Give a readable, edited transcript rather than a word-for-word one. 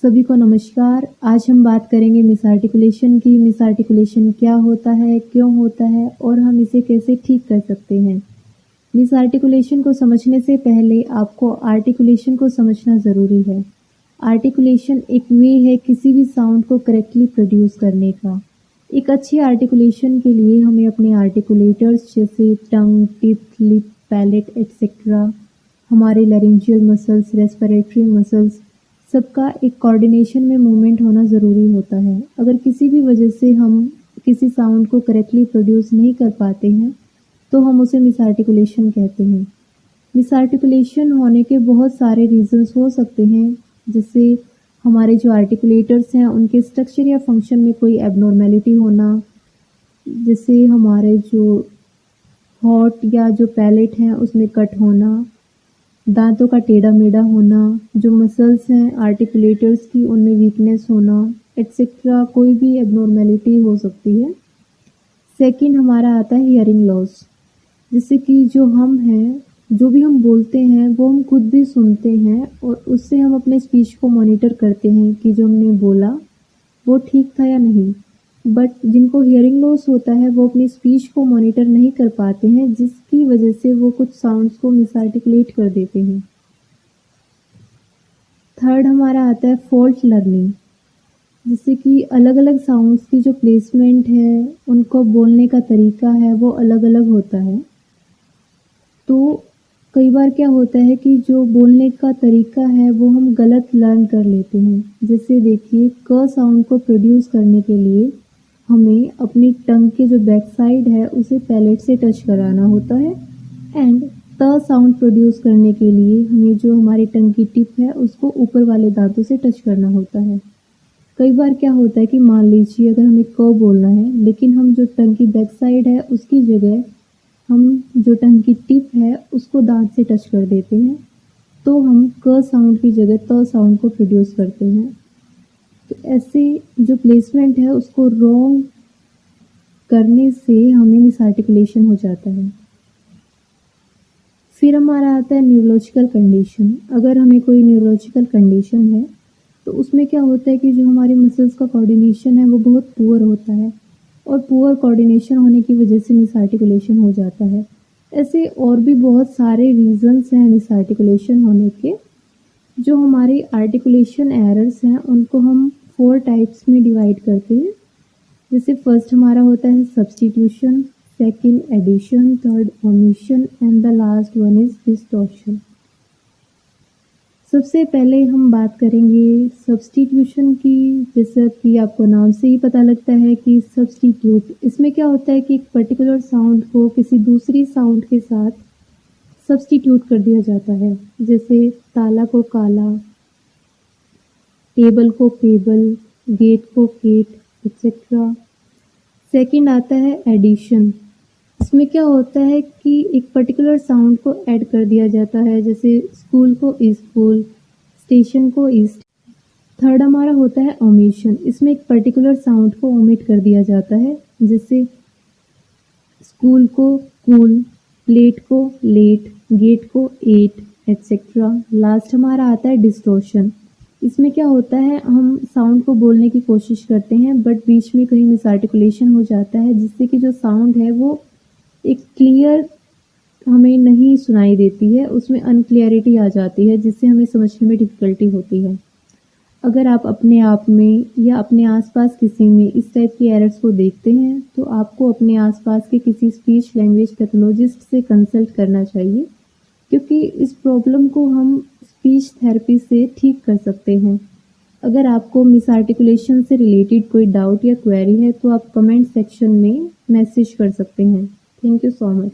सभी को नमस्कार। आज हम बात करेंगे मिस आर्टिकुलेशन की। मिस आर्टिकुलेशन क्या होता है, क्यों होता है और हम इसे कैसे ठीक कर सकते हैं। मिस आर्टिकुलेशन को समझने से पहले आपको आर्टिकुलेशन को समझना ज़रूरी है। आर्टिकुलेशन एक वे है किसी भी साउंड को करेक्टली प्रोड्यूस करने का। एक अच्छी आर्टिकुलेशन के लिए हमें अपने आर्टिकुलेटर्स जैसे टंग, टिप, लिप, पैलेट एक्सेट्रा, हमारे लैरिंजियल मसल्स, रेस्पिरेटरी मसल्स, सबका एक कोऑर्डिनेशन में मूवमेंट होना ज़रूरी होता है। अगर किसी भी वजह से हम किसी साउंड को करेक्टली प्रोड्यूस नहीं कर पाते हैं तो हम उसे मिस आर्टिकुलेशन कहते हैं। मिस आर्टिकुलेशन होने के बहुत सारे रीज़न्स हो सकते हैं, जैसे हमारे जो आर्टिकुलेटर्स हैं उनके स्ट्रक्चर या फंक्शन में कोई एबनॉर्मेलिटी होना, जैसे हमारे जो हॉट या जो पैलेट है उसमें कट होना, दांतों का टेढ़ा मेढ़ा होना, जो मसल्स हैं आर्टिकुलेटर्स की उनमें वीकनेस होना एक्सेट्रा, कोई भी एबनॉर्मेलिटी हो सकती है। सेकंड हमारा आता है हियरिंग लॉस, जिससे कि जो भी हम बोलते हैं वो हम खुद भी सुनते हैं और उससे हम अपने स्पीच को मॉनिटर करते हैं कि जो हमने बोला वो ठीक था या नहीं। बट जिनको हियरिंग लॉस होता है वो अपनी स्पीच को मॉनिटर नहीं कर पाते हैं, जिसकी वजह से वो कुछ साउंड्स को मिस आर्टिकुलेट कर देते हैं। थर्ड हमारा आता है फॉल्ट लर्निंग, जिससे कि अलग अलग साउंड्स की जो प्लेसमेंट है, उनको बोलने का तरीका है वो अलग अलग होता है। तो कई बार क्या होता है कि जो बोलने का तरीका है वो हम गलत लर्न कर लेते हैं। जैसे देखिए, क साउंड को प्रोड्यूस करने के लिए हमें अपनी टंग के जो बैक साइड है उसे पैलेट से टच कराना होता है, एंड त साउंड प्रोड्यूस करने के लिए हमें जो हमारी टंग की टिप है उसको ऊपर वाले दांतों से टच करना होता है। कई बार क्या होता है कि मान लीजिए अगर हमें क बोलना है, लेकिन हम जो टंग की बैक साइड है उसकी जगह हम जो टंग की टिप है उसको दांत से टच कर देते हैं, तो हम क साउंड की जगह त साउंड को प्रोड्यूस करते हैं। तो ऐसे जो प्लेसमेंट है उसको रॉन्ग करने से हमें मिस आर्टिकुलेशन हो जाता है। फिर हमारा आता है न्यूरोलॉजिकल कंडीशन। अगर हमें कोई न्यूरोलॉजिकल कंडीशन है तो उसमें क्या होता है कि जो हमारे मसल्स का कोऑर्डिनेशन है वो बहुत पुअर होता है, और पुअर कोऑर्डिनेशन होने की वजह से मिस आर्टिकुलेशन हो जाता है। ऐसे और भी बहुत सारे रीजंस हैं मिस आर्टिकुलेशन होने के। जो हमारे आर्टिकुलेशन एरर्स हैं उनको हम 4 टाइप्स में डिवाइड करते हैं। जैसे फर्स्ट हमारा होता है substitution, second edition, third omission and the last one is distortion. सबसे पहले हम बात करेंगे सब्स्टिट्यूशन की। जैसा कि आपको नाम से ही पता लगता है कि सब्स्टिट्यूट, इसमें क्या होता है कि एक पर्टिकुलर साउंड को किसी दूसरी साउंड के साथ सब्स्टिट्यूट कर दिया जाता है। जैसे ताला को काला, टेबल को पेबल, गेट को गेट एक्सेट्रा। सेकंड आता है एडिशन। इसमें क्या होता है कि एक पर्टिकुलर साउंड को ऐड कर दिया जाता है, जैसे स्कूल को स्कूल, स्टेशन को ईस्ट। थर्ड हमारा होता है ओमिशन। इसमें एक पर्टिकुलर साउंड को ओमिट कर दिया जाता है, जैसे स्कूल को कूल, प्लेट को लेट, गेट को एट एक्सेट्रा। लास्ट हमारा आता है डिस्टॉर्शन। इसमें क्या होता है, हम साउंड को बोलने की कोशिश करते हैं बट बीच में कहीं मिस आर्टिकुलेशन हो जाता है, जिससे कि जो साउंड है वो एक क्लियर हमें नहीं सुनाई देती है, उसमें अनक्लियरिटी आ जाती है, जिससे हमें समझने में डिफ़िकल्टी होती है। अगर आप अपने आप में या अपने आसपास किसी में इस टाइप की एरर्स को देखते हैं तो आपको अपने आसपास के किसी स्पीच लैंग्वेज पैथोलॉजिस्ट से कंसल्ट करना चाहिए, क्योंकि इस प्रॉब्लम को हम स्पीच थेरेपी से ठीक कर सकते हैं। अगर आपको मिस आर्टिकुलेशन से रिलेटेड कोई डाउट या क्वेरी है तो आप कमेंट सेक्शन में मैसेज कर सकते हैं। Thank you so much.